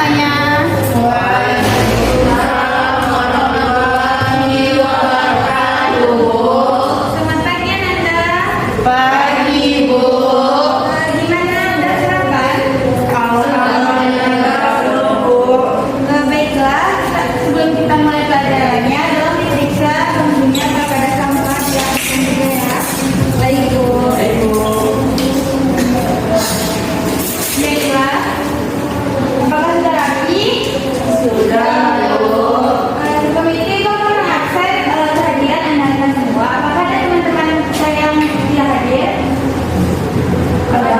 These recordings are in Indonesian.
semuanya. Waalaikumsalam warahmatullahi wabarakatuh. Selamat pagi Ananda. Pagi, Bu. Gimana, udah sarapan? Alhamdulillah, Bu. Baiklah, sebelum kita mulai pelajarannya, tolong diperiksa tentunya apakah ada sampah yang juga ya. Baik, Bu. Baiklah, apakah sudah rapi? Sudah, Bu. Komite Bapak mengakses kehadiran Anda semua. Apakah ada teman-teman saya yang tidak hadir? Ada,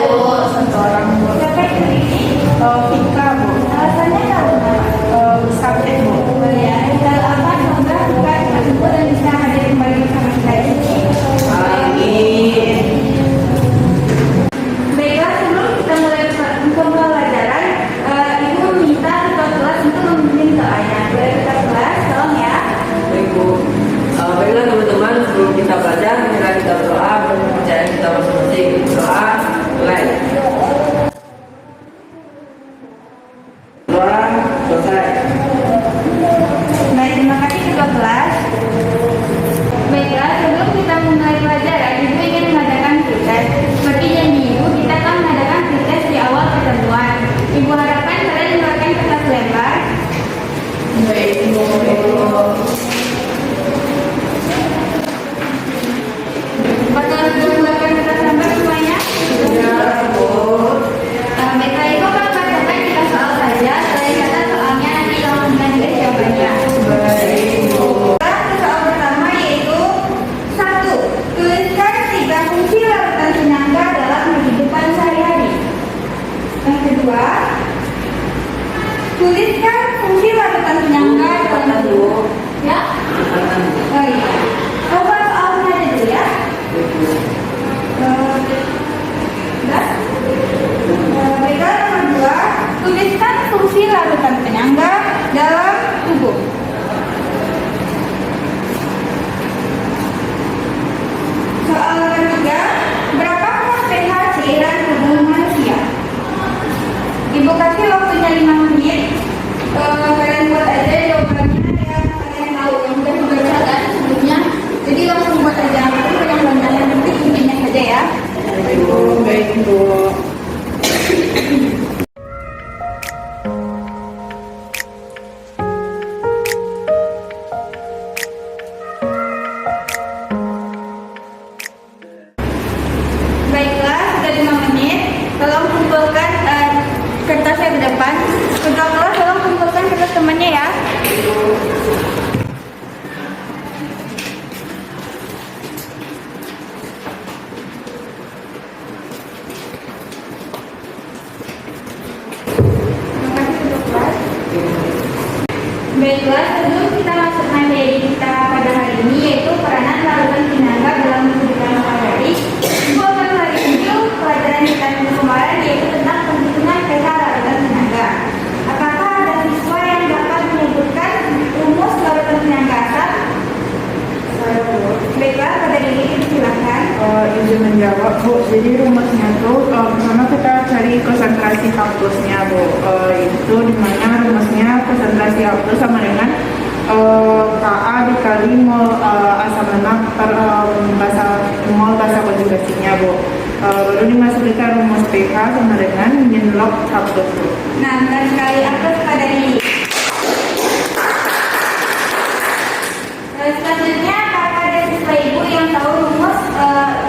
Bu. Satu orang, Bu. Siapa itu ini? Fika, Bu. Alasannya tahu nggak? Sakit, Bu. Ya, apa semoga bukan sembuh dan bisa hadir kembali bersama kita di sini. Amin. Baiklah, sebelum kita mulai pembelajaran, Ibu meminta ketua kelas untuk memimpin doanya. Boleh ketua kelas, tolong ya. Baik, Bu. Baiklah teman-teman, sebelum kita belajar, mari kita berdoa dan kepercayaan kita masing-masing. Doa, mulai. Doa, selesai. Baik, terima kasih ketua kelas. Baiklah, sebelum kita mulai pelajaran, Ibu ingin mengadakan pretest. Seperti janji Ibu, kita akan mengadakan pretest di awal pertemuan. Ibu harapkan kalian mengeluarkan kertas lembar. Baik, Bu. Apakah sudah mengeluarkan kertas lembar semuanya? Ya, Bu. Baiklah, Ibu akan membacakan 3 soal saja. Setelah kata soalnya, nanti tolong dengan jawabannya. Baik, Bu. Soal pertama yaitu 1. Tuliskan 3 fungsi larutan penyangga dalam kehidupan sehari-hari. Yang kedua, tuliskan fungsi larutan penyangga dalam ya. Oh iya. Coba soalnya aja dulu ya. Baiklah, nomor 2, tuliskan fungsi larutan penyangga dalam tubuh. Soal ketiga, berapakah pH cairan tubuh manusia? Ibu kasih waktunya 5 menit. Kalian buat aja jawabannya yang kalian tahu, yang sudah dibacakan sebelumnya. Jadi langsung buat aja, tapi yang banyak yang penting intinya saja ya. Baik, Bu. Baik, Bu. Baiklah, sudah 5 menit. Tolong kumpulkan kertasnya ke depan. Ketua kelas, tolong kumpulkan kertas temannya ya. Terima kasih ketua kelas. Baiklah, sebelum kita masuk materi kita pada hari ini, yaitu peranan larutan penyangga dalam kehidupan sehari-hari, Ibu akan mereview pelajaran kita minggu kemarin, yaitu tentang penghitungan pH larutan penyangga. Apakah ada siswa yang dapat menyebutkan rumus larutan penyangga asam? Baiklah, pada diri silakan. Izin menjawab, Bu. Jadi rumusnya tuh pertama kita cari konsentrasi hapusnya, Bu. Itu dimana rumusnya konsentrasi hapus sama dengan Ka dikali mol asam lemak per mol basa konjugasinya, Bu. Baru dimasukkan rumus pH sama dengan min log hapus, Bu. Nah, dan sekali atas pada diri. Selanjutnya, apakah ada siswa ibu yang tahu rumus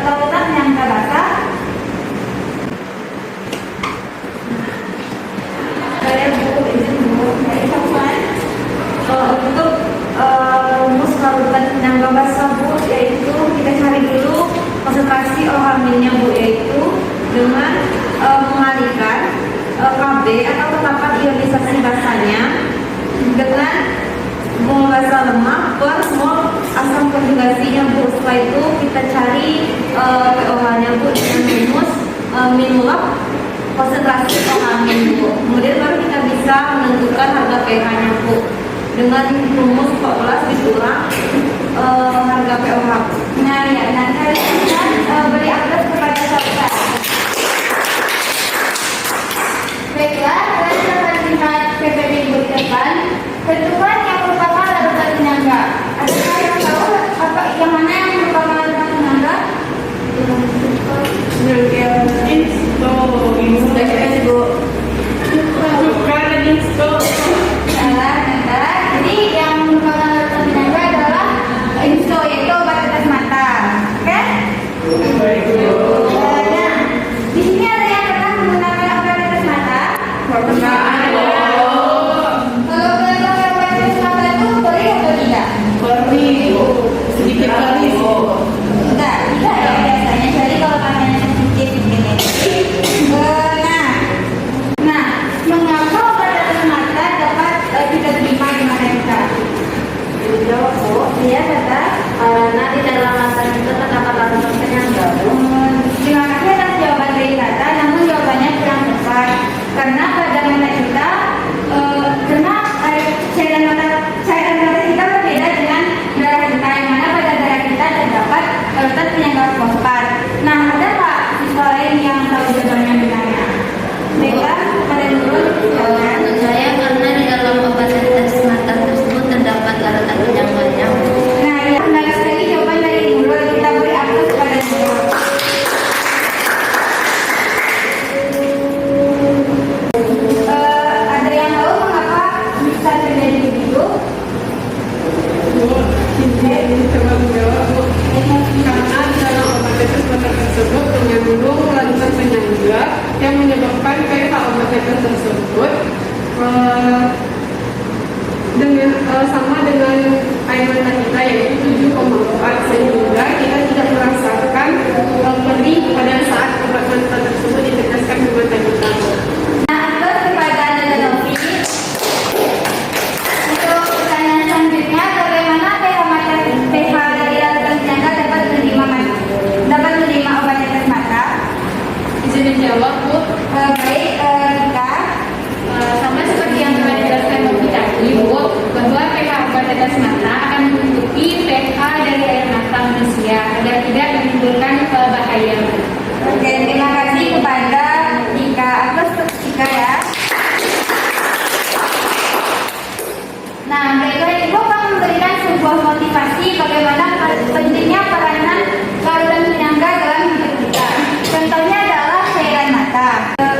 larutan penyangga basah? Saya buku izin dulu dari teman. Untuk rumus larutan penyangga basah, Bu, yaitu kita cari dulu konsentrasi OH-nya, Bu, yaitu dengan mengalihkan Kb atau ketapan ionisasi basahnya dengan mol basa lemak per mol asam konjugasinya, Bu. Setelah itu kita cari pOH-nya, Bu, dengan rumus min log konsentrasi OH-nya, Bu. Kemudian baru kita bisa menentukan harga pH-nya, Bu, dengan rumus 14 dikurang harga pOH. Nah, ya, nanti kalian beri akses kepada saya. Baiklah, kalian dapat di dalam mata itu terdapat larutan penyangga, Bu? Terima kasih atas jawaban dari Tata, namun jawabannya kurang tepat. Karena pada mata kita, cairan mata kita berbeda dengan darah kita, yang mana pada darah kita terdapat larutan penyangga fosfat. Nah, ada nggak siswa lain yang tahu jawabannya benarnya? Baiklah, pada dulu silakan. Menurut saya karena di dalam obat tetes mata tersebut terdapat larutan penyangganya. Nah, ya, menarik sekali jawaban dari Nurul. Kita beri aplaus kepada Nurul. Ada yang tahu mengapa bisa terjadi begitu? Ini coba menjawab, Bu. Karena di dalam obat tetes mata tersebut mengandung larutan penyangga yang menyebabkan pH obat tetes tersebut sama dengan air mata kita, yaitu 7,4, sehingga kita tidak merasakan perih pada saat obat mata tersebut diteteskan ke mata kita. Nah, aplaus kepada Nada Novi. Untuk pertanyaan selanjutnya, bagaimana pH dari larutan penyangga dapat menerima obat tetes mata? Izin dijawab, Bu. Baik, Rika. Sama seperti yang telah dijelaskan Novi tadi, Bu, bahwa pH obat tetes mata akan mengikuti pH dari air mata manusia agar tidak menimbulkan bahaya. Oke, terima kasih kepada Rika. Aplaus untuk Rika ya. Nah, baiklah, Ibu akan memberikan sebuah motivasi bagaimana pentingnya peranan larutan penyangga dalam hidup kita. Contohnya adalah cairan mata.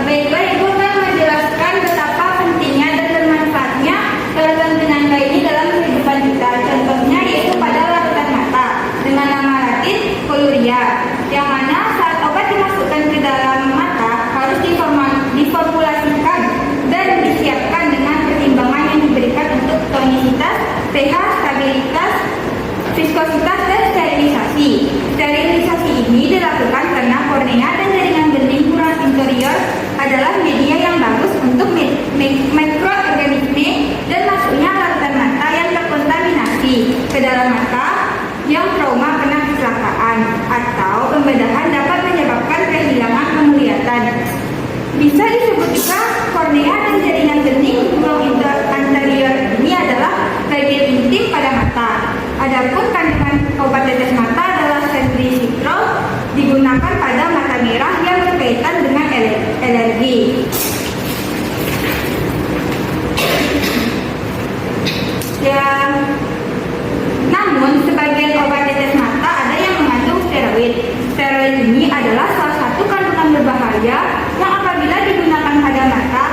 Baiklah, Ibu akan menjelaskan betapa pentingnya dan bermanfaatnya larutan penyangga ini dalam kehidupan kita. Contohnya yaitu pada larutan mata dengan nama latin koluria, yang mana saat obat dimasukkan ke dalam mata harus diformulasikan dan disiapkan dengan pertimbangan yang diberikan untuk tonisitas, pH, stabilitas, viskositas, dan sterilisasi. Sterilisasi ini dilakukan karena kornea dan jaringan bening kurang interior adalah media yang bagus untuk mikroorganisme dan masuknya larutan mata yang terkontaminasi ke dalam mata yang trauma kena kecelakaan atau pembedahan dapat menyebabkan kehilangan penglihatan. Bisa disebut juga kornea dan jaringan bening ruang anterior ini adalah bagian intim pada mata. Adapun kandungan obat tetes mata adalah sensitritol digunakan pada mata merah yang berkaitan dengan alergi. Namun sebagian obat tetes mata ada yang mengandung steroid. Steroid ini adalah salah satu kandungan berbahaya yang apabila digunakan pada mata,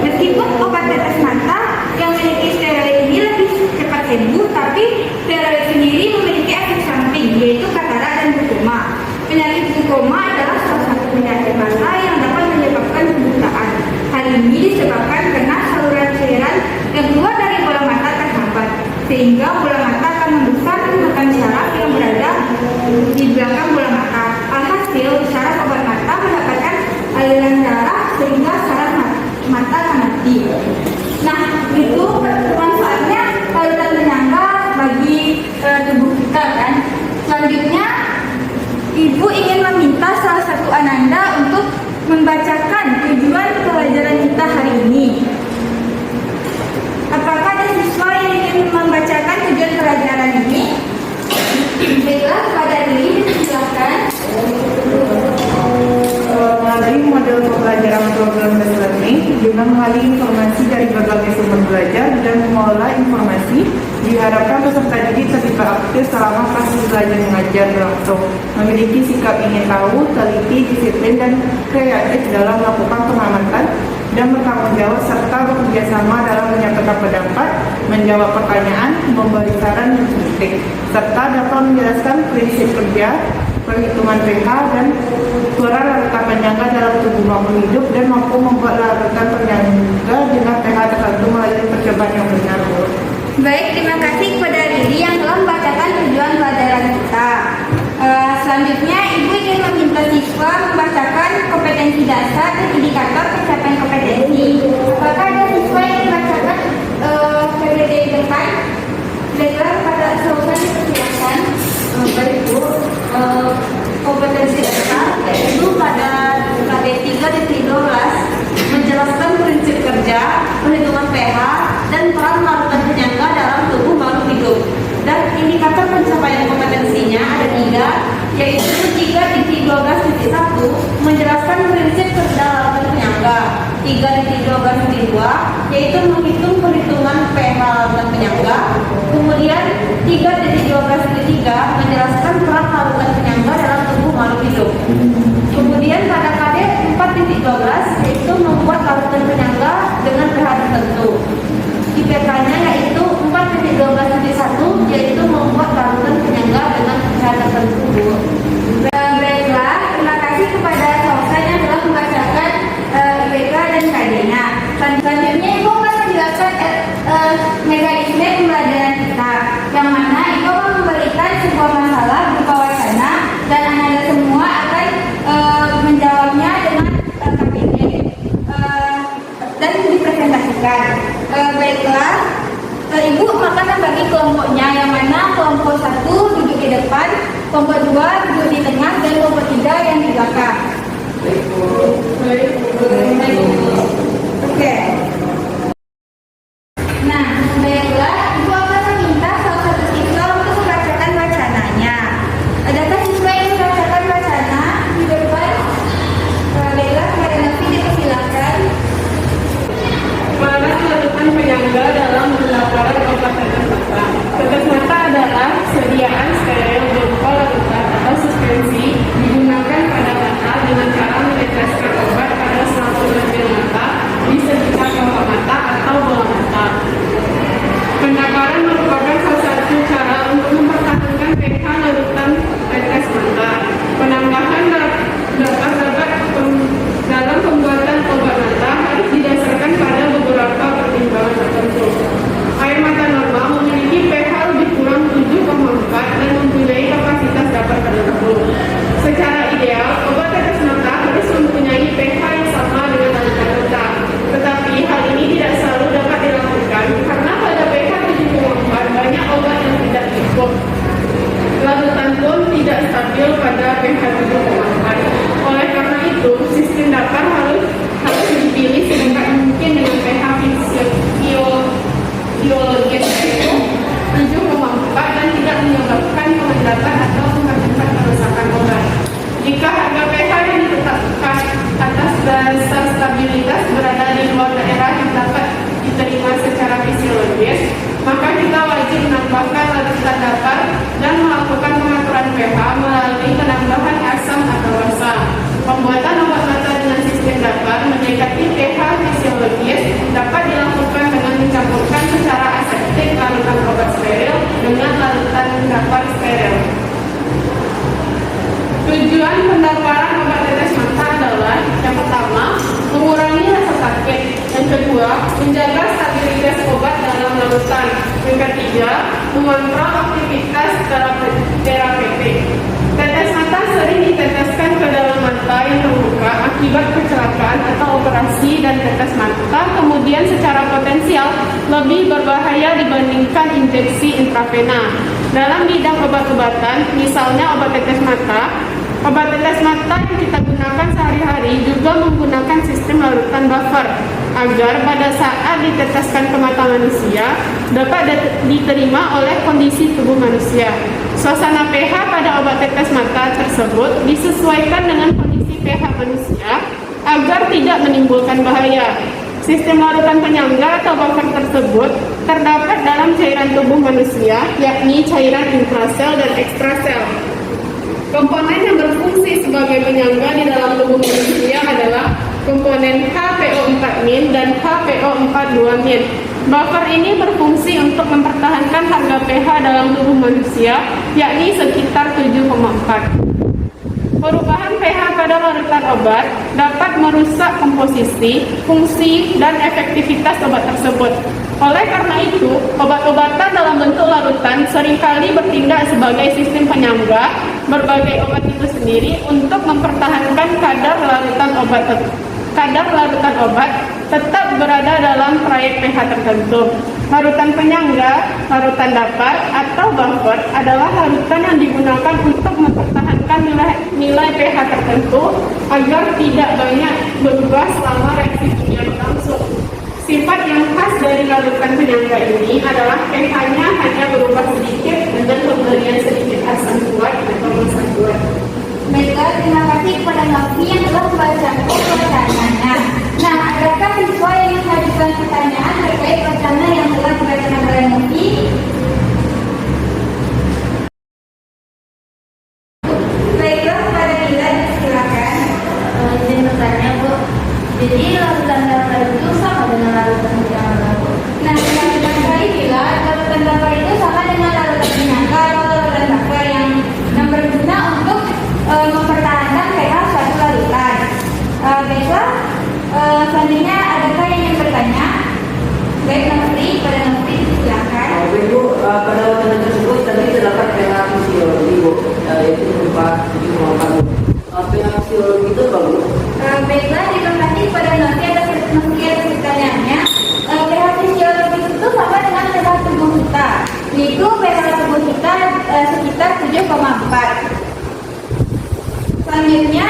meskipun obat tetes mata yang memiliki steroid ini lebih cepat sembuh, tapi steroid sendiri memiliki efek samping, yaitu katarak dan glaukoma. Penyakit glaukoma adalah salah satu penyakit mata yang dapat menyebabkan kebutaan. Hal ini disebabkan karena saluran cairan yang keluar dari bola mata terhambat, sehingga bola mata akan membesar menggunakan syaraf yang berada di belakang bola mata. Alhasil, syaraf obat mata mendapatkan aliran darah sehingga syaraf mata akan mati. Nah, itu manfaatnya larutan penyangga bagi tubuh kita kan. Selanjutnya, Ibu ingin meminta salah satu Ananda untuk membacakan tujuan pelajaran kita hari ini. Apakah ada siswa yang ingin membacakan tujuan pelajaran ini? Baiklah, kepada diri, silakan. Melalui model pembelajaran program-based learning dengan mengalih informasi dari berbagai sumber belajar dan mengolah informasi, diharapkan peserta didik terlibat aktif selama proses belajar mengajar berlangsung, memiliki sikap ingin tahu, teliti, disiplin, dan kreatif dalam melakukan pengamatan dan bertanggung jawab serta bekerja sama dalam menyampaikan pendapat, menjawab pertanyaan, memberi saran dan kritik, serta dapat menjelaskan prinsip kerja, perhitungan pH dan peran larutan penyangga dalam tubuh makhluk hidup dan mampu membuat larutan penyangga dengan pH tertentu melalui percobaan yang benar. Baik, terima kasih kepada Riri yang telah membacakan tujuan pelajaran kita. Selanjutnya, Ibu ingin meminta siswa membacakan kompetensi dasar dan indikator pencapaian kompetensi. Apakah ada siswa yang membacakan PPT depan? Baiklah, pada selesai dipersilakan. indikator pencapaian kompetensinya ada 3, yaitu 3.12.1 menjelaskan prinsip kedalaman penyangga, 3.12.2 yaitu menghitung perhitungan pH larutan penyangga, kemudian 3.12.3 menjelaskan peran larutan penyangga dalam tubuh makhluk hidup. Kemudian pada KD 4.12 yaitu membuat larutan penyangga dengan pH tertentu. IPK-nya yaitu 4.12.1 yaitu membuat larutan penyangga dengan pH tertentu, Bu. Baiklah, terima kasih kepada Sosan yang telah membacakan IPK dan KD-nya. Selanjutnya Ibu akan menjelaskan mekanisme pembelajaran kita, yang mana Ibu akan memberikan sebuah masalah berupa wacana dan Anda semua akan menjawabnya dengan KPD dan dipresentasikan. Baiklah, Ibu akan membagi kelompoknya, yang mana kelompok 1 duduk di depan, kelompok 2 duduk di tengah, dan kelompok 3 yang di belakang. Oke. Nah, baiklah, Ibu akan meminta salah satu siswa untuk membacakan wacananya. Adakah siswa yang membacakan wacana di depan? Baiklah, kepada Nafi dipersilakan. Mana larutan penyangga dalam pelaporan obat tetes mata? Tetes mata adalah sediaan steril berupa larutan atau suspensi digunakan pada mata dengan cara meneteskan obat pada suatu lendir mata di sekitar bawah mata atau bola mata. Pendaparan merupakan salah satu cara untuk mempertahankan pH larutan tetes mata. Penambahan dapat dalam pembuatan obat mata harus didasarkan pada beberapa pertimbangan tertentu. Air mata normal memiliki pH lebih kurang 7,4 dan mempunyai kapasitas dapat tertentu. Secara ideal, obat tetes mata harus mempunyai pH yang sama dengan larutan mata. Tetapi hal ini tidak selalu dapat dilakukan karena pada pH 7,4 banyak obat yang tidak cukup. Larutan pun tidak stabil pada pH 7,4. Oleh karena itu, sistem dapar harus dipilih sedekat mungkin dengan pH biologis yaitu 7,4 dan tidak menyebabkan pengendatan atau mengakibatkan kerusakan obat. Jika harga pH yang ditetapkan atas dasar stabilitas berada di luar daerah yang dapat diterima secara fisiologis, maka kita wajib menambahkan larutan dapar dan melakukan pengaturan pH melalui penambahan asam atau wasa. Pembuatan obat mata dengan sistem dapar mendekati pH fisiologis dapat dilakukan dengan mencampurkan secara aseptik larutan obat steril dengan larutan dapar steril. Tujuan pendaparan obat tetes mata adalah yang pertama, mengurangi rasa sakit, yang kedua, menjaga stabilitas obat dalam larutan, yang ketiga, mengontrol aktivitas terapeutik. Tetes mata sering diteteskan ke dalam mata yang terbuka akibat kecelakaan atau operasi, dan tetes mata kemudian secara potensial lebih berbahaya dibandingkan injeksi intravena. Dalam bidang obat-obatan, misalnya obat tetes mata yang kita gunakan sehari-hari juga menggunakan sistem larutan buffer agar pada saat diteteskan ke mata manusia dapat diterima oleh kondisi tubuh manusia. Suasana pH pada obat tetes mata tersebut disesuaikan dengan kondisi pH manusia agar tidak menimbulkan bahaya. Sistem larutan penyangga atau buffer tersebut terdapat dalam cairan tubuh manusia, yakni cairan intrasel dan ekstrasel. Komponen yang berfungsi sebagai penyangga di dalam tubuh manusia adalah komponen HPO4- dan HPO42-. Buffer ini berfungsi untuk mempertahankan harga pH dalam tubuh manusia, yakni sekitar 7,4. Perubahan pH pada larutan obat dapat merusak komposisi, fungsi, dan efektivitas obat tersebut. Oleh karena itu, obat-obatan dalam bentuk larutan seringkali bertindak sebagai sistem penyangga berbagai obat itu sendiri untuk mempertahankan kadar larutan obat tetap berada dalam trayek pH tertentu. Larutan penyangga, larutan dapar, atau buffer adalah larutan yang digunakan untuk mempertahankan nilai pH tertentu agar tidak banyak berubah selama reaksi kimia berlangsung. Sifat yang khas dari larutan penyangga ini adalah pH-nya hanya berubah sedikit dengan pemberian sedikit asam kuat atau asam kuat. Baiklah, terima kasih kepada Novi yang telah membacakan pertanyaannya. Nah, adakah siswa yang mengajukan pertanyaan terkait wacana yang telah dibacakan oleh Novi? Baiklah, kepada Bila, silakan. Izin bertanya, Bu. Jadi larutan dapur itu sama dengan larutan penyangga, Bu? Nah, yang pertama kali Bila, larutan dapur itu sama dengan larutan penyangga atau larutan dapur yang berguna untuk mempertahankan pH suatu larutan. Baiklah, selanjutnya adakah yang ingin bertanya? Baik, Novi, pada Novi silakan. Baik Bu, pada wacana tersebut tadi terdapat pH fisiologi Bu, yaitu berupa 7,4 Bu. pH fisiologi itu apa Bu? Baiklah, terima kasih kepada Novi atas pertanyaannya. pH fisiologi itu sama dengan pH tubuh kita, yaitu pH tubuh kita sekitar 7,4. Selanjutnya,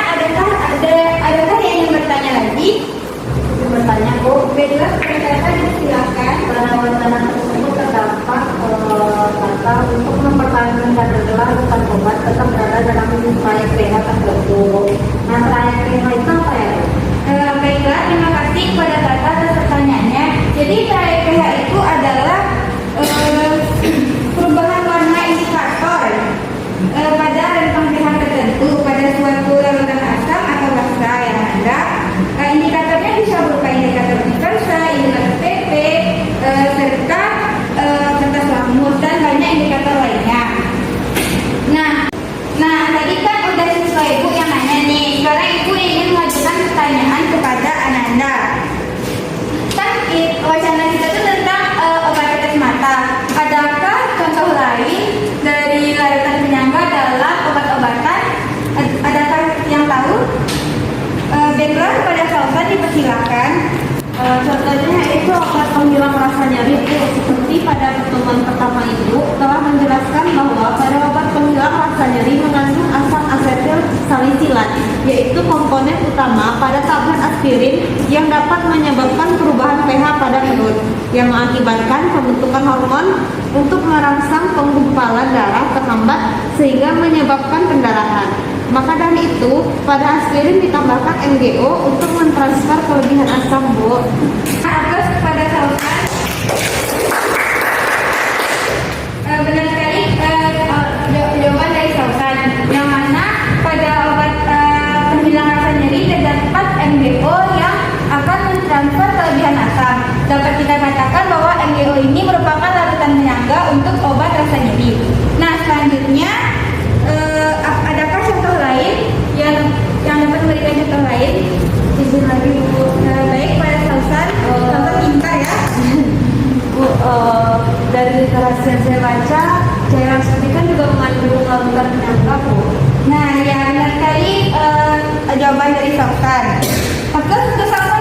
adakah yang ingin bertanya lagi? Bertanya, Bu. Baiklah, silakan silakan. Pada wacana tersebut terdapat kata untuk mempertahankan kadar larutan obat tetap berada dalam trayek pH tertentu. Nah, trayek pH itu apa ya? Baiklah, terima kasih kepada Tata atas pertanyaannya. Jadi trayek pH itu adalah perubahan warna indikator pada rentang pH tertentu pada suatu larutan asam atau basa yang ada. Indikatornya bisa berupa indikator universa, indikator PP, serta kertas lamur dan banyak indikator lainnya. Nah, tadi kan udah siswa ibu yang nanya nih. Sekarang ibu ingin mengajukan pertanyaan kepada Ananda. Kan wacana kita itu tentang obat tetes mata. Adakah contoh lain dari larutan penyangga dalam obat-obatan? Adakah yang tahu? Baiklah, kepada Fauzan dipersilakan. Contohnya itu obat penghilang rasa nyeri itu seperti pada pertemuan pertama itu telah menjelaskan bahwa pada obat penghilang rasa nyeri mengandung asam asetil salisilat, yaitu komponen utama pada tablet aspirin yang dapat menyebabkan perubahan pH pada perut yang mengakibatkan pembentukan hormon untuk merangsang penggumpalan darah terhambat sehingga menyebabkan pendarahan. Maka dari itu, pada aspirin ditambahkan MgO untuk mentransfer kelebihan asam, Bu. Terus kepada Fauzan. Benar sekali jawaban dari Fauzan. Yang mana pada obat penghilang rasa nyeri terdapat MgO yang akan mentransfer kelebihan asam. Dapat kita katakan bahwa MgO ini merupakan larutan penyangga untuk obat rasa nyeri. Nah, selanjutnya adakah contoh lain yang dapat memberikan contoh lain? Izin lagi, Bu. Baik, pada Fauzan, Fauzan pintar ya. Bu, dari literasi yang saya baca, cairan suntik kan juga mengandung larutan penyangga, Bu. Nah, ya benar sekali jawaban dari Fauzan. Maka untuk Fauzan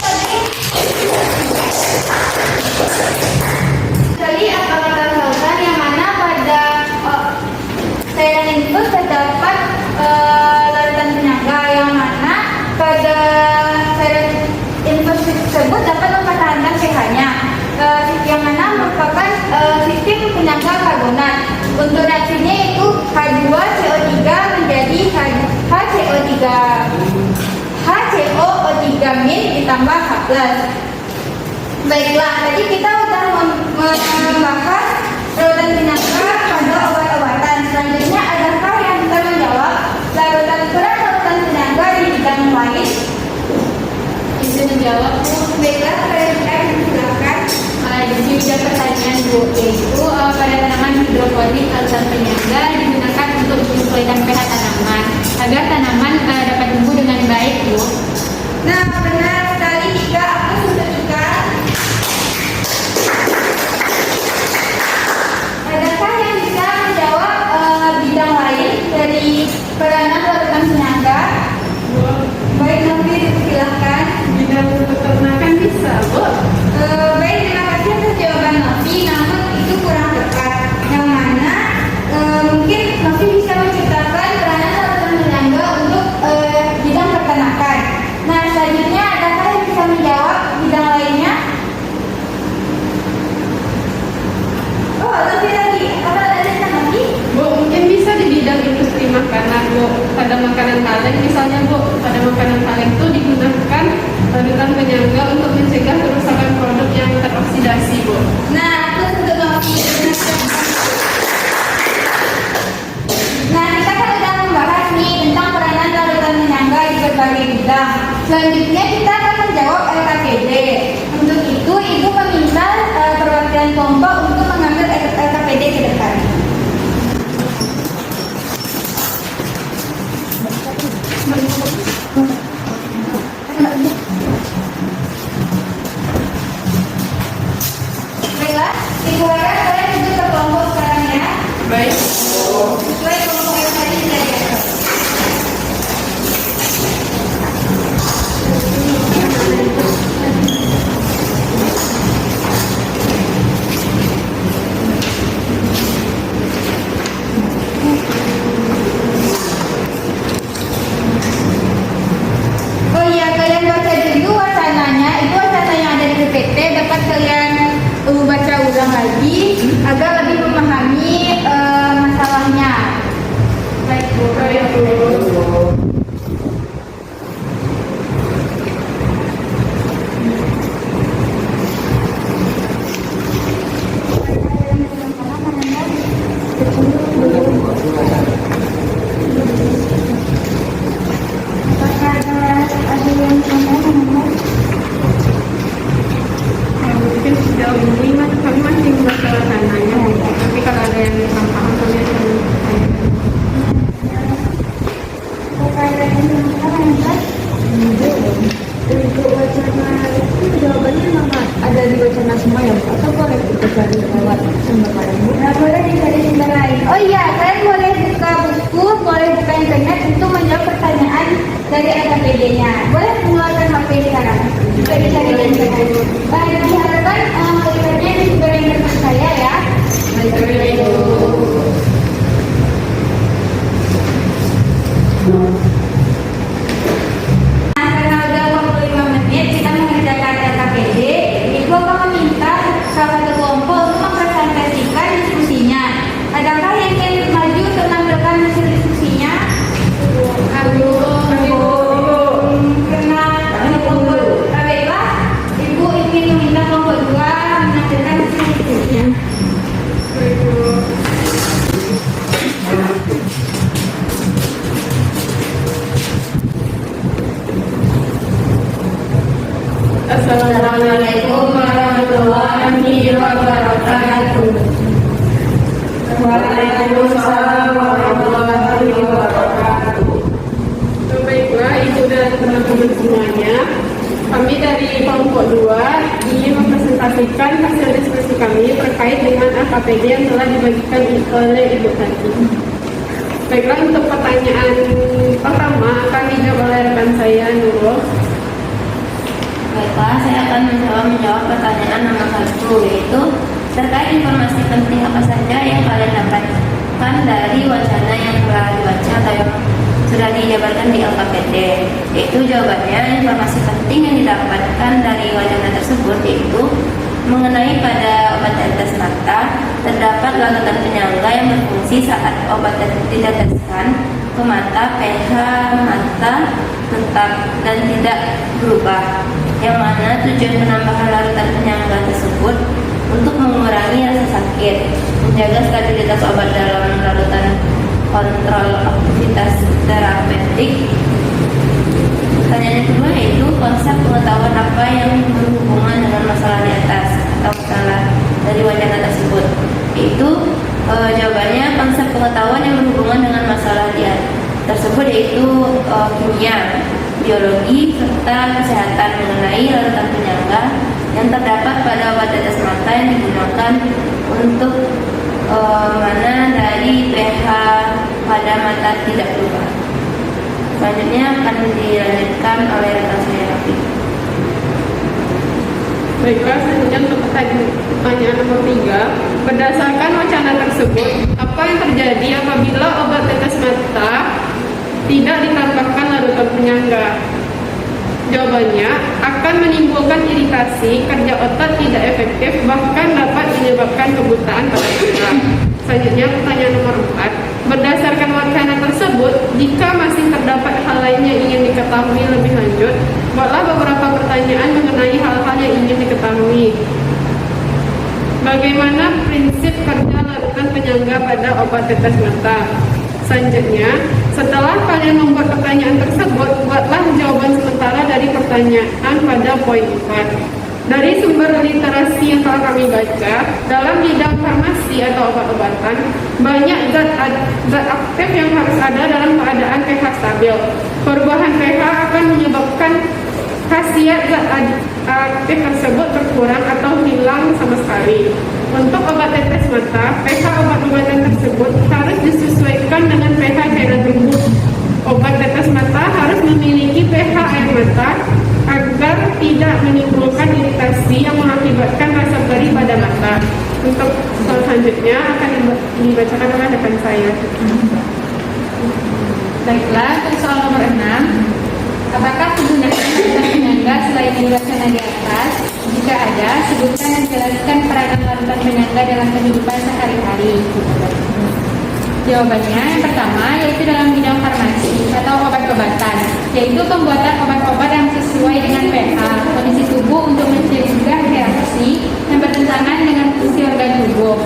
tadi apa kata Fauzan yang mana pada cairan infus terdapat larutan penyangga yang mana pada cairan infus tersebut dapat mempertahankan pH-nya yang mana merupakan sistem penyangga karbonat. Untuk reaksinya itu H2CO3 menjadi HCO3- ditambah H+. Baiklah, tadi kita sudah membahas larutan penyangga pada obat-obatan. Selanjutnya, adakah yang bisa menjawab larutan penyangga di bidang lain? Bisa menjawab, Bu. Baiklah, silakan. Di bidang pertanyaan, Bu, yaitu pada tanaman hidroponik larutan penyangga digunakan untuk menyesuaikan pH tanaman agar tanaman dapat tumbuh dengan baik, Bu. Nah, benar sekali jika aku sebutkan. Adakah yang bisa menjawab bidang lain dari peranan larutan penyangga? Baik, Novi, silahkan. Bidang peternakan bisa, Bu. Baik, terima kasih atas jawaban Novi, namun itu kurang tepat. Yang mana mungkin Novi bisa menceritakan peranan larutan penyangga untuk bidang peternakan. Nah, selanjutnya adakah yang bisa menjawab bidang lainnya? makanan kaleng, misalnya Bu, pada makanan kaleng itu digunakan larutan penyangga untuk mencegah kerusakan produk yang teroksidasi, Bu. Nah, terus untuk Nah, kita kan sudah membahas nih tentang peranan larutan penyangga di berbagai bidang. Selanjutnya kita akan menjawab LKPD. Untuk itu, Ibu meminta perwakilan kelompok untuk mengambil LKPD ke depan. Baiklah, Ibu harap kalian duduk ke kelompok sekarang ya. Baik. Sesuai kelompok yang tadi sudah diatur. Oh iya, kalian baca dulu wacananya. Itu wacana yang ada di PPT. Dapat kalian baca ulang lagi agar lebih memahami masalahnya. Baik, Bu. Baik, Bu. Mungkin sejauh ini kami masih membaca wacananya, Bu. Tapi kalau ada yang kurang paham, kami akan Untuk wacana itu jawabannya memang ada di wacana semua ya, Bu? Atau boleh kita cari lewat sumber lain, Bu? Nah, boleh dicari sumber lain. Oh iya, kalian boleh buka buku, boleh buka internet untuk menjawab pertanyaan dari LKPD-nya. Boleh mengeluarkan HP sekarang. Bisa dicari di internet. Baik, diharapkan melihatnya di sumber yang terpercaya ya. Baik, Bu. Nah, karena udah 45 menit kita mengerjakan LKPD, Ibu akan meminta salah satu kelompok untuk mempresentasikan diskusinya. Adakah yang ingin maju untuk menampilkan hasil diskusinya? Karena baiklah, Ibu ingin meminta kelompok 2 menampilkan hasil diskusinya. Baik, Bu. Assalamualaikum warahmatullahi wabarakatuh. Waalaikumsalam warahmatullahi wabarakatuh. Baiklah, Ibu dan teman-teman semuanya, kami dari kelompok 2 ingin mempresentasikan hasil diskusi kami terkait dengan LKPD yang telah dibagikan oleh Ibu tadi. Baiklah, untuk pertanyaan pertama akan dijawab oleh rekan saya, Nurul. Baiklah, saya akan menjawab pertanyaan nomor 1, yaitu terkait informasi penting apa saja yang kalian dapatkan dari wacana yang telah dibaca atau yang sudah dijabarkan di LKPD. Yaitu jawabannya, informasi penting yang didapatkan dari wacana tersebut yaitu mengenai pada obat tetes mata, terdapat larutan penyangga yang berfungsi saat obat diteteskan ke mata. pH mata tetap dan tidak berubah, yang mana tujuan penambahan larutan penyangga tersebut untuk mengurangi rasa sakit, menjaga stabilitas obat dalam larutan, kontrol aktivitas terapeutik. Pertanyaan yang kedua yaitu konsep pengetahuan apa yang berhubungan dengan masalah di atas atau masalah dari wacana tersebut. Yaitu jawabannya konsep pengetahuan yang berhubungan dengan masalah di atas tersebut yaitu kimia, biologi, serta kesehatan mengenai larutan penyangga yang terdapat pada obat tetes mata yang digunakan untuk mana dari pH pada mata tidak berubah. Selanjutnya akan dilanjutkan oleh rekan saya Rafi. Baiklah, selanjutnya untuk pertanyaan nomor 3, berdasarkan wacana tersebut, apa yang terjadi apabila obat tetes mata tidak ditambahkan larutan penyangga? Jawabannya, akan menimbulkan iritasi, kerja otot tidak efektif, bahkan dapat menyebabkan kebutaan pada mata. Selanjutnya pertanyaan nomor 4, berdasarkan wacana tersebut, jika masih terdapat mengetahui lebih lanjut, buatlah beberapa pertanyaan mengenai hal-hal yang ingin diketahui. Bagaimana prinsip kerja larutan penyangga pada obat tetes mata? Selanjutnya, setelah kalian membuat pertanyaan tersebut, buatlah jawaban sementara dari pertanyaan pada poin 4. Dari sumber literasi yang telah kami baca, dalam bidang farmasi atau obat-obatan, banyak zat aktif yang harus ada dalam keadaan pH stabil. Perubahan pH akan menyebabkan khasiat zat aktif tersebut berkurang atau hilang sama sekali. Untuk obat tetes mata, pH obat-obatan tersebut harus disesuaikan dengan pH cairan tubuh. Obat tetes mata harus memiliki pH air mata agar tidak menimbulkan iritasi yang mengakibatkan rasa perih pada mata. Untuk soal selanjutnya akan dibacakan oleh rekan saya. Baiklah, untuk soal nomor 6. Apakah penggunaan larutan penyangga selain yang dilaksanakan di atas? Jika ada, sebutkan dan jelaskan peranan larutan penyangga dalam kehidupan sehari-hari. Jawabannya yang pertama yaitu dalam bidang farmasi atau obat-obatan, yaitu pembuatan obat-obat yang sesuai dengan pH kondisi tubuh untuk mencegah reaksi yang bertentangan dengan fungsi organ tubuh.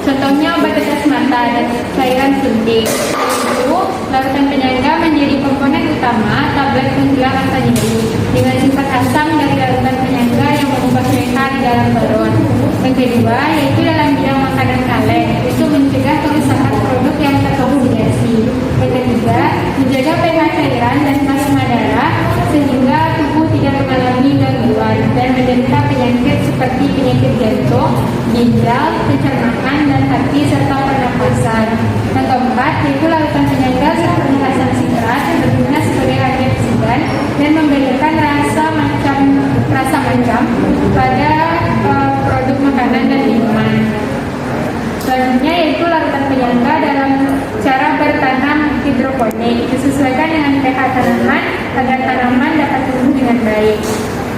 Contohnya obat tetes mata dan cairan suntik. Itu larutan penyangga menjadi komponen utama tablet penghilangan rasa nyeri dengan sifat asam dari larutan penyangga yang mengubah pH di dalam perut. Yang kedua yaitu dalam bidang makanan kaleng, itu mencegah kerusakan produk yang teroksidasi. Yang ketiga, menjaga pH cairan dan plasma darah sehingga tubuh tidak mengalami gangguan dan menderita penyakit seperti penyakit jantung, ginjal, pencernaan dan hati serta pernapasan. Yang keempat, yaitu larutan penyangga seperti asam sitrat yang berguna sebagai antioksidan dan memberikan rasa macam pada produk makanan dan minuman. Selanjutnya yaitu larutan penyangga dalam cara bertanam hidroponik, disesuaikan dengan pH tanaman agar tanaman dapat tumbuh dengan baik.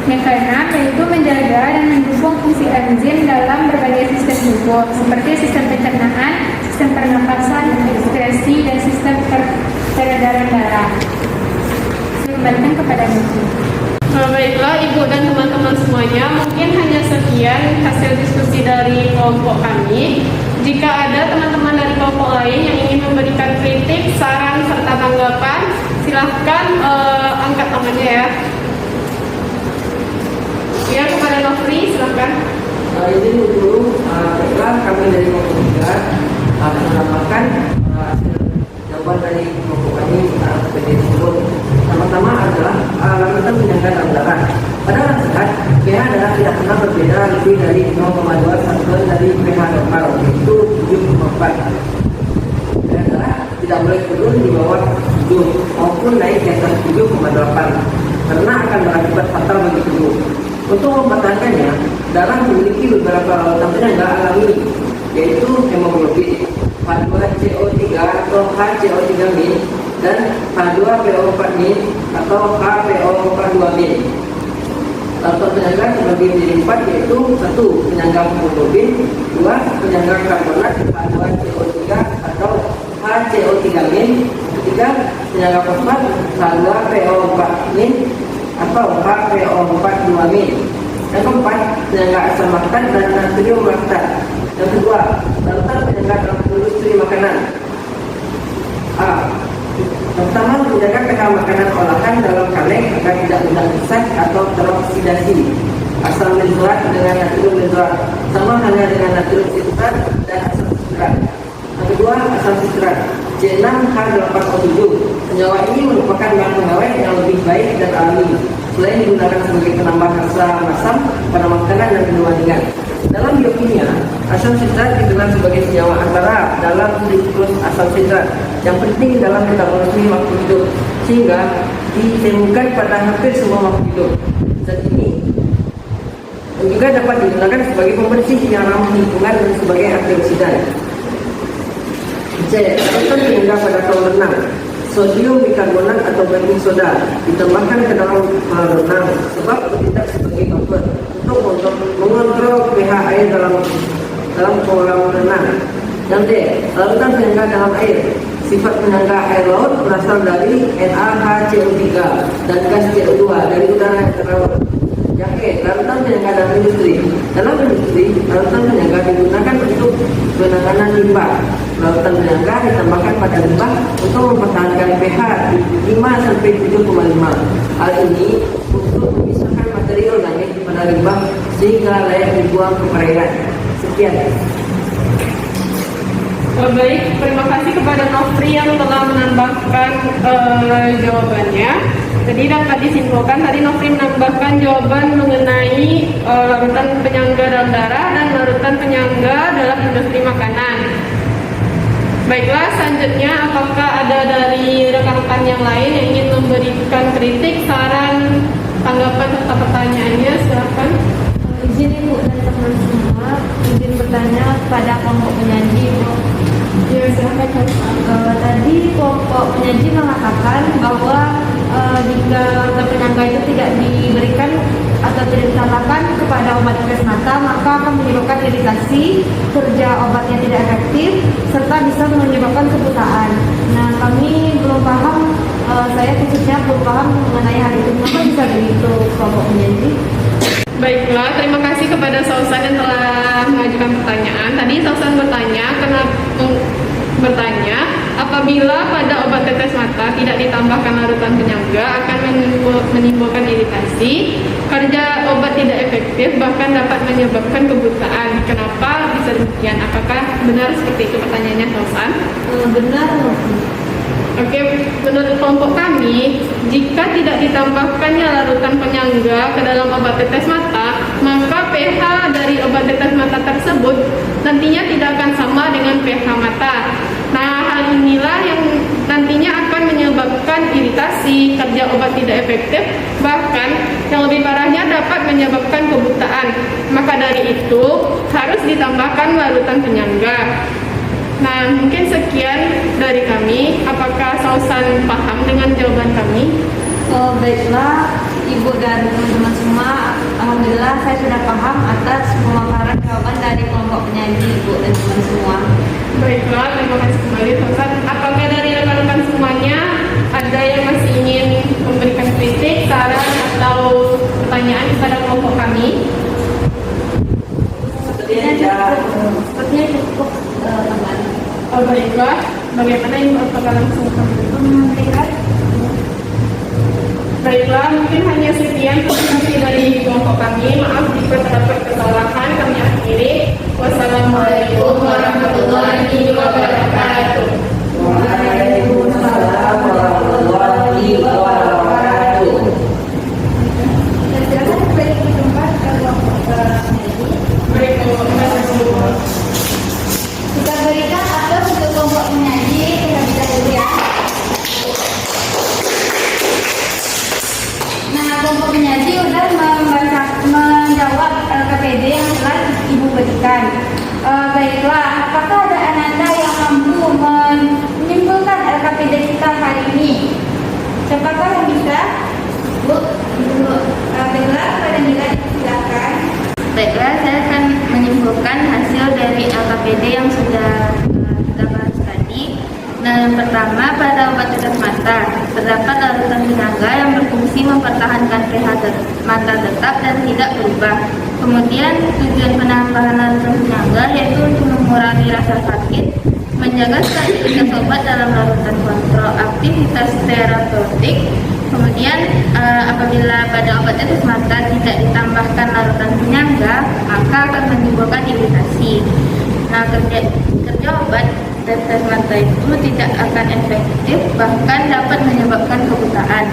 Yang keenam yaitu menjaga dan mendukung fungsi enzim dalam berbagai sistem tubuh seperti sistem pencernaan, sistem pernapasan, ekskresi, dan sistem peredaran darah. Saya kembalikan kepada Muki. Baiklah Ibu dan teman-teman semuanya, mungkin hanya sekian hasil diskusi dari kelompok kami. Jika ada teman-teman dari kelompok lain yang ingin memberikan kritik, saran, serta tanggapan, silahkan angkat tangannya ya. Ya, kepada Nofri, silahkan. Izin dulu, setelah kami dari kelompok 3 akan menambahkan hasil jawaban dari kelompok kami seperti tersebut. Pertama adalah larutan penyangga dalam darah. Pada orang sehat, pH darah tidak pernah berbeda lebih dari 0,2 satuan dari pH normal, yaitu 7,4. pH darah tidak boleh turun di bawah 7 maupun naik di atas 7,8 karena akan berakibat fatal bagi tubuh. Untuk mempertahankannya, darah memiliki beberapa larutan penyangga alami, yaitu hemoglobin, H2CO3 atau HCO3-min, dan H2PO4-min atau HPO42-min. Larutan penyangga terbagi menjadi 4, yaitu 1. Penyangga hemoglobin, 2. Penyangga karbonat H2CO3 atau HCO3-min, 3. Penyangga fosfat H2PO4-min atau HPO42-min. Yang keempat, penyangga asam laktat dan natrium laktat. Yang kedua, larutan penyangga dalam industri makanan. A. Pertama, menjaga pH makanan olahan dalam kaleng agar tidak mudah rusak atau teroksidasi. Asam benzoat dengan natrium benzoat sama halnya dengan natrium sitrat dan asam sitrat. Yang kedua, asam sitrat C6H8O7. Senyawa ini merupakan bahan pengawet yang lebih baik dan alami. Selain digunakan sebagai penambah rasa masam pada makanan dan minuman ringan. Dalam biokimia, asam sitrat dikenal sebagai senyawa antara dalam siklus asam sitrat yang penting dalam metabolisme makhluk hidup, sehingga ditemukan pada hampir semua makhluk hidup. Zat ini juga dapat digunakan sebagai pembersih yang ramah lingkungan dan sebagai antioksidan. C. Larutan penyangga pada kolam renang. Sodium bikarbonat atau baking soda ditambahkan ke dalam kolam renang sebab bertindak sebagai buffer untuk mengontrol pH air dalam kolam renang. Yang D. Larutan penyangga dalam air. Sifat penyangga air laut berasal dari NaHCO3 dan gas CO2 dari udara yang terlalu. Yang E. Larutan penyangga dalam industri. Dalam industri, larutan penyangga digunakan untuk penanganan limbah. Larutan penyangga ditambahkan pada limbah untuk mempertahankan pH 5 sampai 7,5. Hal ini untuk memisahkan materi organik pada limbah sehingga layak dibuang ke perairan. Sekian. Baik, terima kasih kepada Nofri yang telah menambahkan jawabannya. Jadi dapat disimpulkan tadi Nofri menambahkan jawaban mengenai larutan penyangga dalam darah dan larutan penyangga dalam industri makanan. Baiklah, selanjutnya apakah ada dari rekan-rekan yang lain yang ingin memberikan kritik, saran, tanggapan serta pertanyaannya? Silakan. Izin Ibu dan teman semua, izin bertanya pada kelompok penyaji Ibu. Ya, silakan. Tadi kelompok penyaji mengatakan bahwa jika larutan penyangga itu tidak diberikan atau tidak ditambahkan kepada obat tetes mata, maka akan menyebabkan iritasi, kerja obatnya tidak efektif, serta bisa menyebabkan kebutaan. Nah, kami belum paham, saya khususnya belum paham mengenai hal itu. Kenapa bisa begitu kelompok penyaji? Baiklah, terima kasih kepada Sausan yang telah mengajukan pertanyaan. Tadi Sausan bertanya, apabila pada obat tetes mata tidak ditambahkan larutan penyangga akan menimbulkan iritasi, kerja obat tidak efektif, bahkan dapat menyebabkan kebutaan. Kenapa bisa demikian? Apakah benar seperti itu pertanyaannya, Sausan? Benar. Oke, menurut kelompok kami, jika tidak ditambahkannya larutan penyangga ke dalam obat tetes mata, maka pH dari obat tetes mata tersebut nantinya tidak akan sama dengan pH mata. Nah, hal inilah yang nantinya akan menyebabkan iritasi, kerja obat tidak efektif, bahkan yang lebih parahnya dapat menyebabkan kebutaan. Maka dari itu, harus ditambahkan larutan penyangga. Nah, mungkin sekian dari kami. Apakah Sausan paham dengan jawaban kami? Baiklah, Ibu dan teman-teman semua, alhamdulillah saya sudah paham atas pemaparan jawaban dari kelompok penyaji Ibu dan teman semua. Baiklah, terima kasih kembali Sausan. Apakah dari rekan-rekan semuanya ada yang masih ingin memberikan kritik, saran, atau pertanyaan kepada kelompok kami? Sepertinya cukup teman. Baiklah, bagaimana Ibu apakah langsung Melihat Baiklah, mungkin hanya sekian presentasi dari kelompok kami. Maaf jika terdapat kesalahan, kami akhiri. Wassalamualaikum warahmatullahi wabarakatuh. Waalaikumsalam warahmatullahi wabarakatuh. Dan silakan kembali ke tempat kelompok penyaji. Baik, Kita berikan aplaus untuk kelompok penyaji terlebih dahulu ya. Nah, kelompok penyaji sudah menjawab KPD yang telah Ibu berikan. Baiklah, apakah ada ananda yang mampu menyimpulkan LKPD kita hari ini? Siapakah yang bisa? Bu, Ibu. Baiklah, kepada Nila silakan. Baiklah, saya akan menyimpulkan hasil dari LKPD yang sudah kita bahas tadi. Nah, yang pertama, pada obat tetes mata terdapat larutan penyangga yang berfungsi mempertahankan pH mata tetap dan tidak berubah. Kemudian tujuan penambahan larutan penyangga yaitu untuk mengurangi rasa sakit, menjaga stabilitas obat dalam larutan, kontrol aktivitas terapeutik. Kemudian apabila pada obat tetes mata tidak ditambahkan larutan penyangga, maka akan menimbulkan iritasi. Nah, kerja obat tetes mata itu tidak akan efektif, bahkan dapat menyebabkan kebutaan.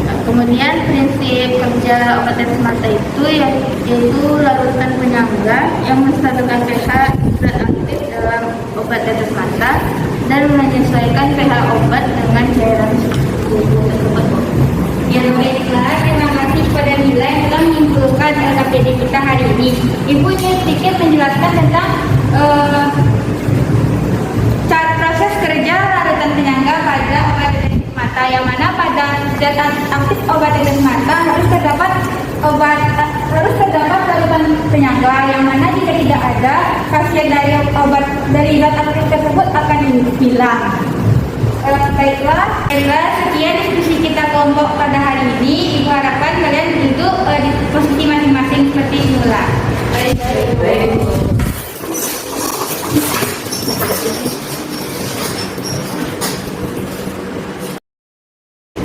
Nah, kemudian prinsip kerja obat tetes mata itu yaitu larutan penyangga yang menstabilkan pH zat aktif dalam obat tetes mata dan menyesuaikan pH obat dengan cairan tubuh tersebut. Ya, baiklah, terima kasih kepada Nila yang telah menyimpulkan LKPD kita hari ini. Ibu ingin sedikit menjelaskan tentang cara proses kerja larutan penyangga pada obat tetes mata, yang mana pada zat aktif obat tetes mata harus terdapat obat harus terdapat larutan penyangga yang mana jika tidak ada, khasiat dari zat aktif tersebut akan hilang. Baiklah, sekian diskusi kita kelompok pada hari ini. Ibu harapkan kalian duduk di posisi masing-masing seperti semula. Baik.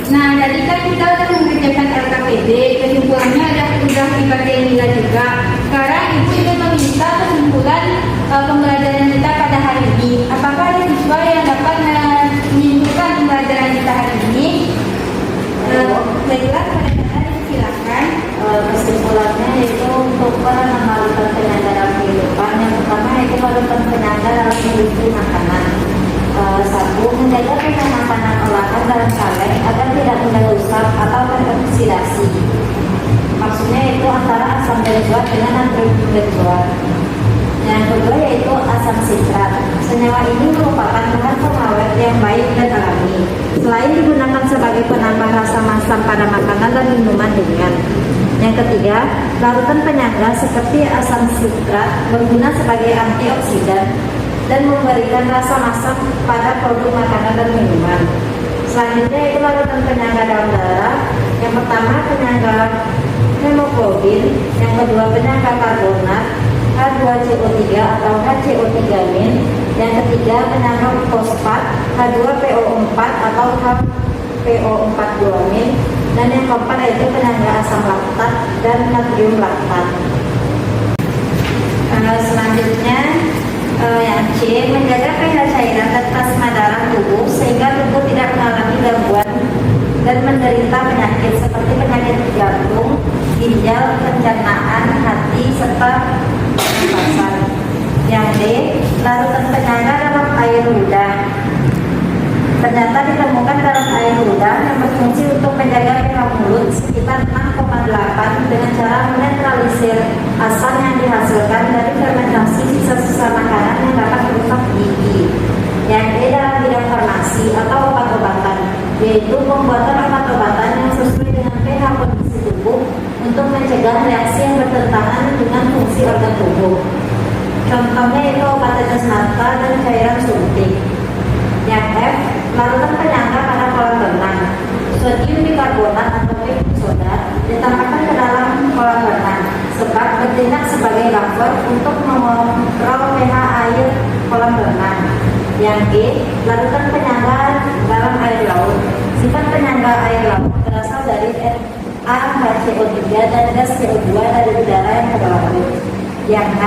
Nah, tadi kan kita sudah mengerjakan LKPD, kesimpulannya sudah dibagian nilai juga. Sekarang Ibu ingin meminta kesimpulan pembelajaran kita pada hari ini. Apakah ada siswa yang dapat menyimpulkan pembelajaran kita hari ini? Baiklah, silakan. Kesimpulannya yaitu untuk penanganan larutan penyangga dalam kehidupan. Yang pertama yaitu larutan penyangga dalam industri makanan. Satu, menjaga pH makanan olahan dalam kaleng agar tidak mudah rusak atau teroksidasi. Maksudnya yaitu antara asam benzoat dengan natrium benzoat. Yang kedua yaitu asam sitrat. Senyawa ini merupakan bahan pengawet yang baik dan alami. Selain digunakan sebagai penambah rasa masam pada makanan dan minuman ringan. Yang ketiga, larutan penyangga seperti asam sitrat berguna sebagai antioksidan dan memberikan rasa masam pada produk makanan dan minuman. Selanjutnya itu larutan penyangga dalam darah. Yang pertama penyangga hemoglobin, yang kedua penyangga karbonat H2CO3 atau HCO3-, yang ketiga penyangga fosfat H2PO4 atau HPO4-, dan yang keempat yaitu penyangga asam laktat dan natrium laktat. Selanjutnya yang C, menjaga pH cairan dan plasma darah tubuh sehingga tubuh tidak mengalami gangguan dan menderita penyakit seperti penyakit jantung, ginjal, pencernaan, hati, serta pernapasan. Yang D, larutan penyangga dalam air ludah. Ternyata ditemukan dalam air ludah yang berfungsi untuk menjaga pH mulut sekitar 6,8 dengan cara menetralisir asam yang dihasilkan dari fermentasi sisa-sisa makanan yang dapat merusak gigi. Yang D, dalam bidang farmasi atau obat-obatan, yaitu pembuatan obat-obatan yang sesuai dengan pH kondisi tubuh untuk mencegah reaksi yang bertentangan dengan fungsi organ tubuh. Contohnya itu obat tetes mata dan cairan suntik. Yang F, larutan penyangga pada kolam renang. Sodium bikarbonat atau baking soda ditambahkan ke dalam kolam renang sebab bertindak sebagai buffer untuk mengontrol pH air kolam renang. Yang G, larutan penyangga dalam air laut. Sifat penyangga air laut berasal dari HCO3 dan gas CO2 dari udara yang ke laut. Yang H,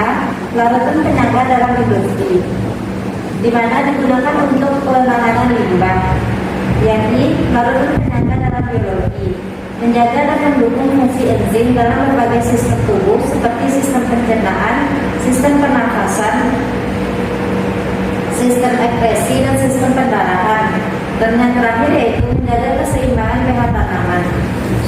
larutan penyangga dalam industri, di mana digunakan untuk penanganan limbah. Yang I, larutan penyangga dalam biologi, menjaga dan mendukung fungsi enzim dalam berbagai sistem tubuh seperti sistem pencernaan, sistem pernafasan, sistem ekskresi, dan sistem pendarahan. Dan yang terakhir yaitu menjaga keseimbangan pH tanaman.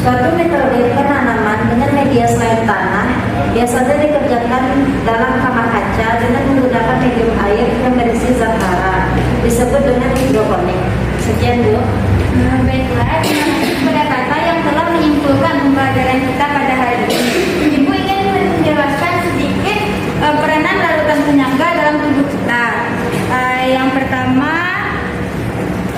Suatu metode penanaman dengan media selain tanah biasanya dikerjakan dalam kamar kaca dengan menggunakan medium air yang berisi zat hara, disebut dengan hidroponik. Sekian dulu. Baiklah, terima kasih kepada kakak yang telah menyimpulkan pembelajaran kita pada hari ini. Ibu ingin menjelaskan sedikit peranan larutan penyangga dalam tubuh kita. Yang pertama,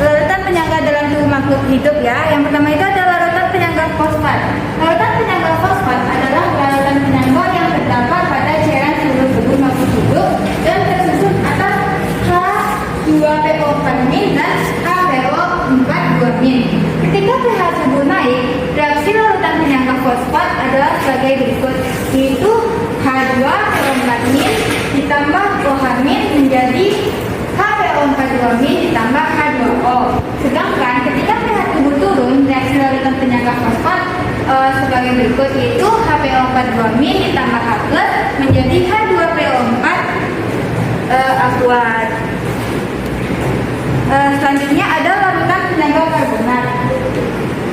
larutan penyangga dalam tubuh makhluk hidup ya. Yang pertama itu adalah larutan penyangga fosfat. Larutan penyangga fosfat adalah larutan penyangga yang terdapat pada cairan seluruh tubuh makhluk hidup dan tersusun atas H2PO4- dan HPO4-. Ketika pH tubuh naik, reaksi larutan penyangga fosfat adalah sebagai berikut, yaitu H2PO4- ditambah OH- menjadi HPO4- ditambah H2O. Sedangkan ketika pH tubuh turun, reaksi larutan penyangga fosfat sebagai berikut, yaitu HPO4- ditambah H+ menjadi H2PO4 akuat. Selanjutnya ada larutan penyangga karbonat,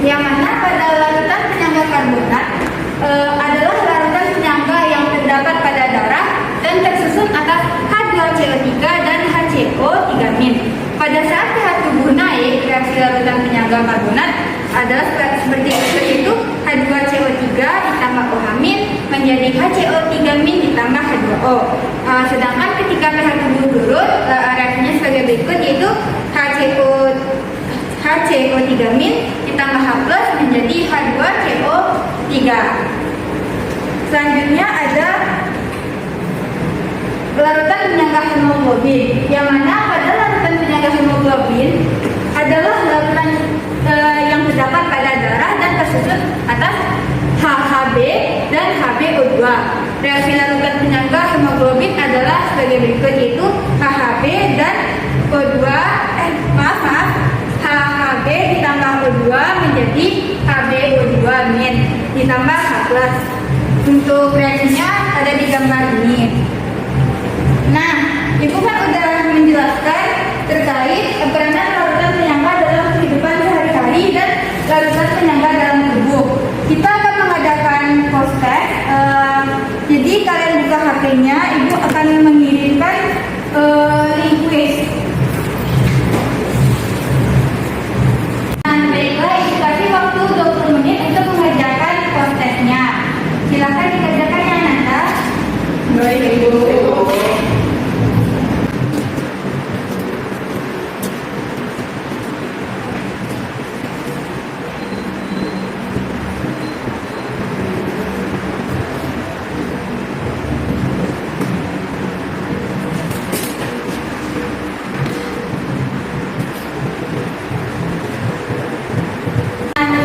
yang mana pada larutan penyangga karbonat adalah larutan penyangga yang terdapat pada darah dan tersusun atas H2CO3 dan HCO3-. Pada saat pH tubuh naik, reaksi larutan penyangga karbonat adalah seperti berikut, yaitu H2CO3 ditambah OH- menjadi HCO3- ditambah H2O. Sedangkan ketika pH tubuh turun, reaksinya sebagai berikut, yaitu HCO3- ditambah H+ menjadi H2CO3. Selanjutnya ada larutan penyangga hemoglobin, yang mana pada larutan penyangga hemoglobin adalah larutan yang terdapat pada darah dan tersusun atas HHB dan HbO2. Reaksi larutan penyangga hemoglobin adalah sebagai berikut, yaitu HHB dan HHB ditambah O2 menjadi HbO2- ditambah H+. Untuk reaksinya ada di gambar ini. Nah, Ibu kan udah menjelaskan terkait peranan larutan penyangga dalam kehidupan sehari-hari dan larutan penyangga dalam tubuh. Kita akan mengadakan post-test. Jadi kalian buka HP-nya, Ibu akan mengirimkan link quiz. Nah, baiklah, Ibu kasih waktu 20 menit untuk mengerjakan post-testnya. Silakan dikerjakan ya, Nanda. Baik, Ibu.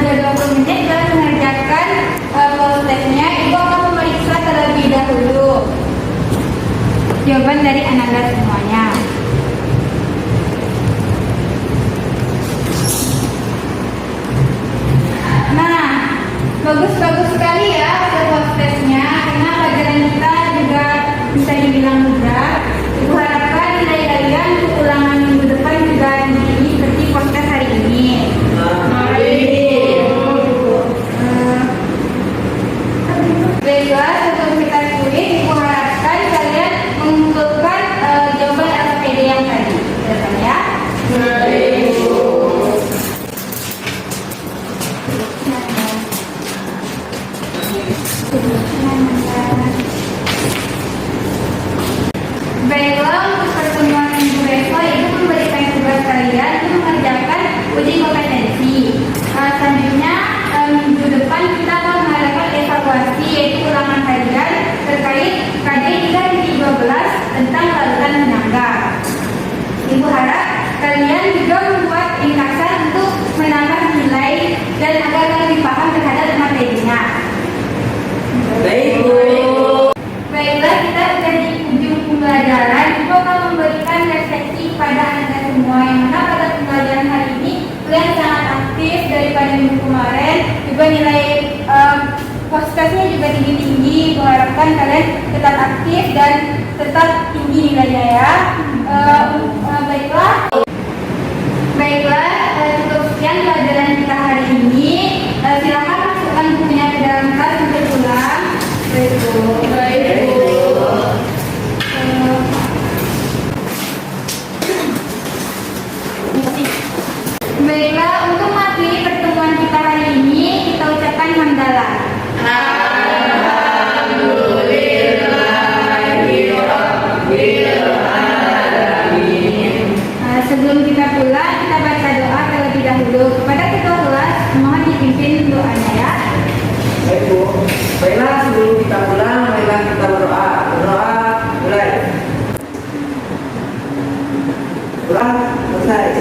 Sudah 20 menit telah mengerjakan post-testnya. Ibu akan memeriksa terlebih dahulu jawaban dari Ananda semuanya. Nah, bagus-bagus sekali ya hasil post-testnya, karena pelajaran kita juga bisa dibilang mudah. Ibu harapkan nilai kalian untuk ulangan minggu depan juga tinggi seperti post-test hari ini. Baiklah, sebelum kita kuis, Ibu harapkan kalian mengumpulkan jawaban LPD yang tadi. Silakan ya. Baiklah, untuk pertemuan minggu besok, Ibu memberikan tugas kalian untuk mengerjakan uji kompetensi. Selanjutnya, minggu depan kita akan mengadakan evaluasi, yaitu ulangan kajian terkait KD 3-12 tentang larutan penyangga. Ibu harap kalian juga membuat ringkasan untuk menambah nilai dan agar lebih paham terhadap materinya. Baik, Bu. Baiklah, kita sudah di ujung pembelajaran. Ibu akan memberikan refleksi kepada Anda semua, yang mana pada pembelajaran hari ini kalian sangat aktif daripada minggu kemarin. Juga nilai post-testnya juga tinggi-tinggi. Ibu harapkan kalian tetap aktif dan tetap tinggi nilainya ya. Baiklah, cukup sekian pelajaran kita hari ini. Silakan masukkan bukunya ke dalam tas untuk pulang. Baik, Bu. Baiklah, untuk mengakhiri pertemuan kita hari ini, kita ucapkan hamdalah. Sebelum kita pulang, kita baca doa terlebih dahulu. Kepada ketua kelas, mohon dipimpin doanya ya. Baik, Bu. Baiklah, sebelum kita pulang, marilah kita berdoa. Berdoa, mulai. Pulang, selesai.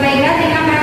Baiklah, terima kasih.